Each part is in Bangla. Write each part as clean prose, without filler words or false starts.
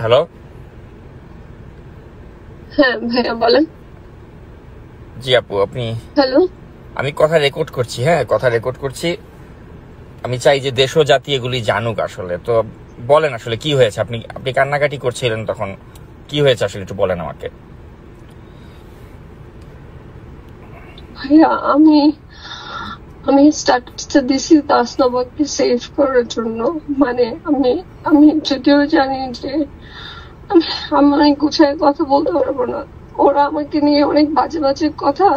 হ্যালো, হ্যাঁ ভাইয়া বলেন। জি আপু, আপনি? হ্যালো, আমি কথা রেকর্ড করছি। হ্যাঁ, কথা রেকর্ড করছি। আমি চাই যে দেশ ও জাতি এগুলি জানুক আসলে। তো বলেন আসলে কি হয়েছে? আপনি আপনি কান্নাকাটি করছিলেন তখন, কি হয়েছে আসলে একটু বলেন আমাকে। ভাইয়া আমি আমি স্ট্যাটাসটা দিছি তাসনবাকে সেভ করার জন্য। মানে আমি আমি যদিও জানি যে আমি অনেক গুছায় কথা বলতে পারবো না। ওরা আমাকে নিয়ে অনেক বাজে বাজে কথা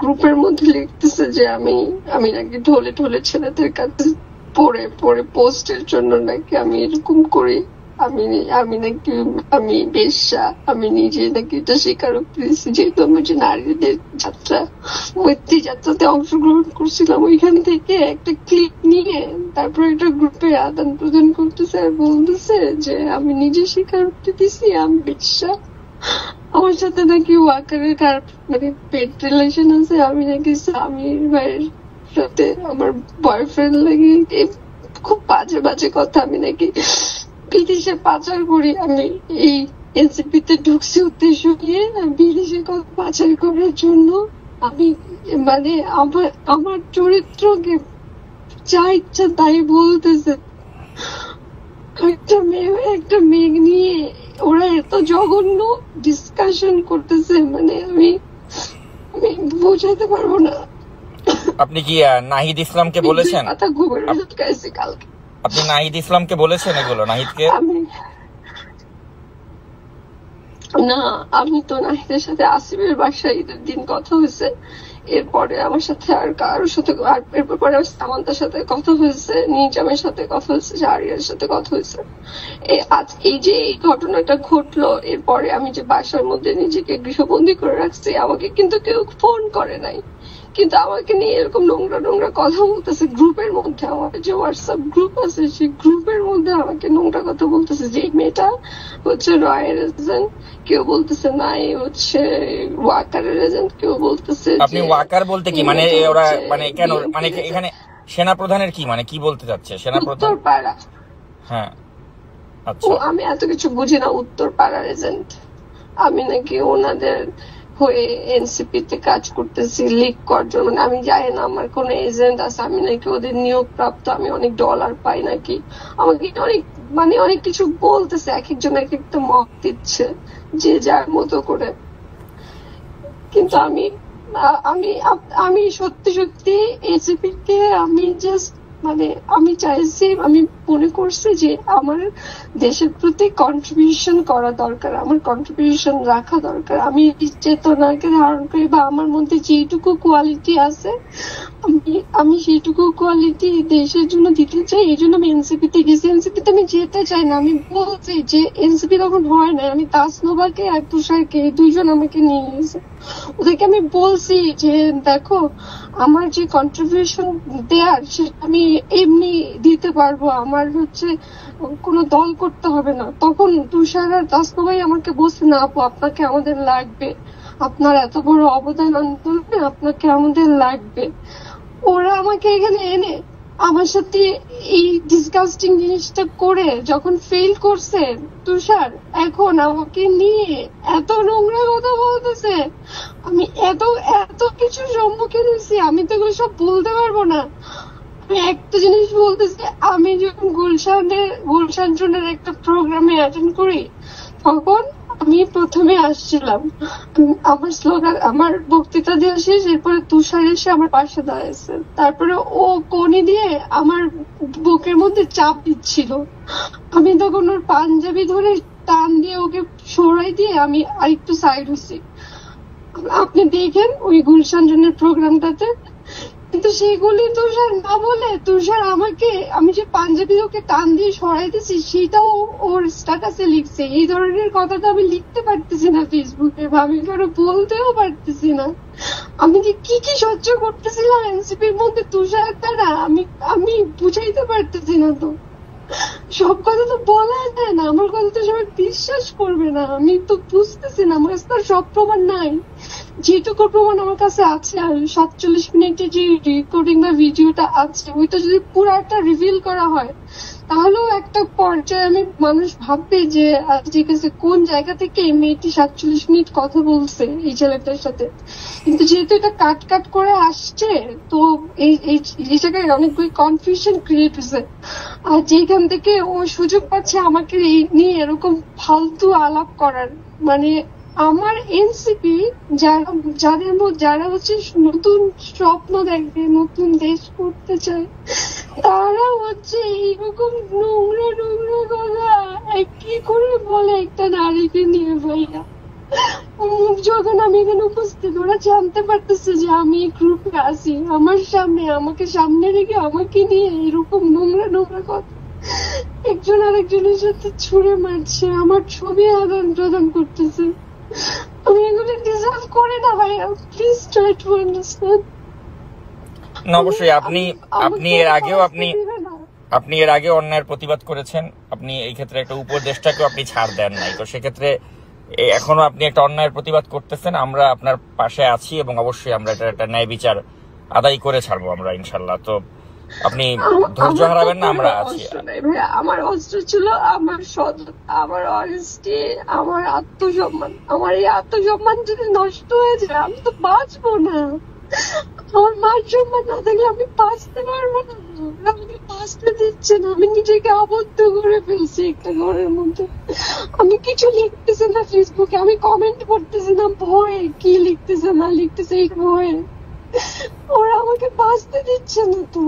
গ্রুপের মধ্যে লিখতেছে যে আমি আমি নাকি ঢলে ঢলে ছেলেদের কাছে পড়ে পড়ে পোস্টের জন্য নাকি আমি এরকম করি। আমি আমি নাকি আমি বেশ্যা, আমি নিজে নাকি এটা স্বীকারোক্তি দিচ্ছি। যেহেতু আমি যে নারীদের যাত্রা মৈত্রী যাত্রাতে অংশগ্রহণ করছিলাম, ওইখান থেকে একটা ক্লিপ নিয়ে তারপর একটা গ্রুপে আদান প্রদান করতেছে আর বলতেছে যে আমি নিজে স্বীকারোক্তি দিচ্ছি আমি বেশ্যা। আমার সাথে নাকি ওয়াকারের মানে পেট রিলেশন আছে। আমি নাকি স্বামীর ভাইয়ের সাথে আমার বয়ফ্রেন্ড লাগে খুব বাজে বাজে কথা। আমি নাকি বিদেশে পাচার করি। আমি এই এনসিপি তে ঢুকছি উদ্দেশ্য নিয়ে বিদেশে পাচার করার জন্য। আমি মানে আমার চরিত্রকে যা ইচ্ছা তাই বলতেছে। একটা মেয়ে নিয়ে ওরা এত জঘন্য ডিসকাশন করতেছে, মানে আমি বোঝাতে পারবো না। আপনি কি নাহিদ ইসলামকে বলেছেন? কালকে আপনি নাহিদ ইসলামকে বলেছেন এগুলো? নাহিদকে না, আমি তো নাহিদের সাথে আসিফের বাসায় ঈদের দিন কথা হয়েছে। এরপরে আমার সাথে আর কারোর সাথে, এরপরে সামান্তার সাথে কথা হয়েছে, নিজামের সাথে কথা হয়েছে, শাহরিয়ার সাথে কথা হয়েছে। আজ এই যে এই ঘটনাটা ঘটলো, এরপরে আমি যে বাসার মধ্যে নিজেকে গৃহবন্দী করে রাখছি, আমাকে কিন্তু কেউ ফোন করে নাই, কিন্তু আমাকে নিয়ে এরকম নোংরা নোংরা কথা বলতেছে গ্রুপের মধ্যে। আমাদের যে হোয়াটসঅ্যাপ গ্রুপ আছে সেই গ্রুপের মধ্যে আমাকে নোংরা কথা বলতেছে যে এই মেয়েটা হচ্ছে রয়ের এজেন্ট, কেউ বলতেছে না এই হচ্ছে ওয়াকারের এজেন্ট, কেউ বলতেছে। আপনি ওয়াকার বলতে কি মানে? ওরা মানে কেন, মানে এখানে সেনাপ্রধানের কি মানে, কি বলতে যাচ্ছে সেনাপ্রধান? উত্তরপাড়া। হ্যাঁ, আচ্ছা, আমি এত কিছু বুঝি না। উত্তরপাড়ার এজেন্ট আমি নাকি ওনাদের হয়ে এনসিপি তে কাজ করতেছি লিক করার জন্য। মানে আমি জানি না আমার কোন এজেন্ট আছে, আমি নাকি ওদের নিয়োগ প্রাপ্ত, আমি অনেক ডলার পাই নাকি, আমাকে অনেক মানে অনেক কিছু বলতেছে। এক একজন এক একটা মত দিচ্ছে যে যার মতো করে। কিন্তু আমি আমি আমি সত্যি সত্যি এনসিপি কে আমি জাস্ট মানে আমি চাইছি, আমি মনে করছি যে আমার দেশের প্রতি কন্ট্রিবিউশন করা দরকার, আমার কন্ট্রিবিউশন রাখা দরকার। আমি চেতনাকে ধারণ করি বা আমার মধ্যে যেটুকু কোয়ালিটি আছে আমি সেইটুকু কোয়ালিটি দেশের জন্য দিতে চাই। এই জন্য আমি এনসিপি তে গেছি। এনসিপি তে আমি যেতে চাই না। আমি বলছি যে এনসিপি তখন হয় না, আমি তাসনোভাকে আর তুষারকে দুইজন আমাকে নিয়ে গেছে। ওদেরকে আমি বলছি যে দেখো আমার যে কন্ট্রিবিউশন দেয়ার সেটা আমি এমনি দিতে পারবো, আমার হচ্ছে কোনো দল করতে হবে না। তখন তুষার আর তাসনোভাই আমাকে বলছে না আপু আপনাকে আমাদের লাগবে, আপনার এত বড় অবদান আন্দোলনে আপনাকে আমাদের লাগবে। ওরা আমাকে এখানে এনে আমার সাথে এই ডিসগাস্টিং জিনিসটা করে যখন ফেল করছে তুষার, এখন আমাকে নিয়ে এত নোংরা কথা বলতেছে। আমি এত এত কিছু সম্মুখীন হয়েছি, আমি তো এগুলো সব বলতে পারবো না। আমি একটা জিনিস বলতেছি, আমি যখন গুলশান জোনের একটা প্রোগ্রামে অ্যাটেন্ড করি তখন আমি প্রথমে আসছিলাম, আমার স্লোগান আমার বক্তৃতা দিয়ে শেষ, এরপরে তুষার এসে আমার পাশে দাঁড়াইছে, তারপরে ও কোনি দিয়ে আমার বুকের মধ্যে চাপ দিচ্ছিল। আমি তখন ওর পাঞ্জাবি ধরে টান দিয়ে ওকে সরাই দিয়ে আমি আরেকটু সাইড হয়েছি। আপনি দেখেন ওই গুলশান জনের প্রোগ্রামটাতে। কিন্তু সেগুলি তুষার না বলে তুষার আমাকে, আমি যে পাঞ্জাবি ওকে টান দিয়ে সরাইতেছি সেটাও ওর স্ট্যাটাসে লিখছে। এই ধরনের কথাটা আমি লিখতে পারতেছি না ফেসবুকে, বা আমি কারো বলতেও পারতেছি না। আমি যে কি কি সহ্য করতেছিলাম এনসিপির মধ্যে তুষার দ্বারা আমি আমি বুঝাইতে পারতেছি না। তো সব কথা তো বলা যায় না, আমার কথা তো সবাই বিশ্বাস করবে না। আমি তো বুঝতেছি না, আমার কাছে সব প্রমাণ নাই। যেটুকু প্রমাণ আমার কাছে আছে, আর 47 মিনিটের যে রেকর্ডিং বা ভিডিওটা আছে ওইটা যদি পুরাটা রিভিল করা হয় তাহলেও একটা পর্যায়ে আমি মানুষ ভাববে যে ঠিক আছে কোন জায়গা থেকে এই মেয়েটি 47 মিনিট কথা বলছে এই ছেলেটার সাথে, কিন্তু যেহেতু এটা কাট কাট করে আসছে তো এই জায়গায় অনেকগুলি কনফিউশন ক্রিয়েট হয়েছে। আর যেখান থেকে ও সুযোগ পাচ্ছে আমাকে এই নিয়ে এরকম ফালতু আলাপ করার, মানে আমার এনসিপি যারা হচ্ছে নতুন স্বপ্ন দেখবে, নতুন দেশ করতে চায়, তারা হচ্ছে এইরকম নোংরা নোংরা কথা কি করে বলে একটা নারীকে নিয়ে ভাইয়া। যখন আমি এখানে উপস্থিত ওরা জানতে পারতেছে যে আমি এই গ্রুপে আছি, আমার সামনে আমাকে সামনে রেখে আমাকে নিয়ে এরকম নোংরা নোংরা কথা একজন আরেকজনের সাথে ছুড়ে মারছে, আমার ছবি আদান প্রদান করতেছে। আমি এগুলো ডিজার্ভ করি না ভাইয়া, প্লিজ ট্রাই টু আন্ডারস্ট্যান্ড। না অবশ্যই আপনি এর আগেও অন্যায়ের প্রতিবাদ করেছেন, আপনি এই ক্ষেত্রে একটা উপদেষ্টাকেও আপনি ছাড় দেন নাই, তো সেক্ষেত্রে এখনো আপনি একটা অন্যায়ের প্রতিবাদ করতেছেন। আমরা আপনার পাশে আছি এবং অবশ্যই আমরা একটা ন্যায় বিচার আদায় করে ছাড়বো আমরা ইনশাল্লাহ। তো আপনি ধৈর্য হারাবেন না, আমরা আছি। আমার অস্ত্র ছিল আমার সততা, আমার অনেস্টি, আমার আত্মসম্মান। আমার এই আত্মসম্মান যদি নষ্ট হয়ে যায় আমি তো বাঁচবো না। আমার মান সম্মান না থাকলে আমি বাঁচতে পারবো না। আমাকে বাঁচতে দিচ্ছে না, আমি নিজেকে আবদ্ধ করে ফেলছি একটা ঘরের মধ্যে। আমি কিছু লিখতেছি না ফেসবুকে, আমি কমেন্ট করতেছি না ভয়ে, কি লিখতেছে না লিখতেছে এই ভয়ে। ওরা আমাকে বাঁচতে দিচ্ছে না। তো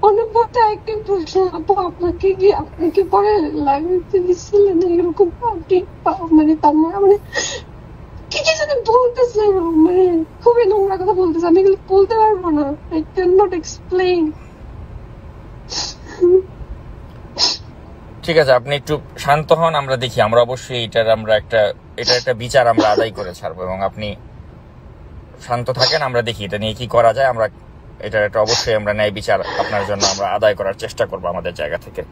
অনুভূতি একদিন বলছে আপু আপনি কি পরে লাগাতে দিচ্ছিলেন এরকম, আপনি মানে তার মানে কিছু যদি বলতেছে, মানে খুবই নোংরা কথা বলতেছে, আমি এগুলো বলতে পারবো না। I can not explain. ঠিক আছে, আপনি একটু শান্ত হন, আমরা দেখি, আমরা অবশ্যই এটার একটা বিচার আমরা আদায় করে ছাড়বো, এবং আপনি শান্ত থাকেন, আমরা দেখি এটা নিয়ে কি করা যায়। আমরা এটার একটা অবশ্যই আমরা ন্যায় বিচার আপনার জন্য আমরা আদায় করার চেষ্টা করবো আমাদের জায়গা থেকে।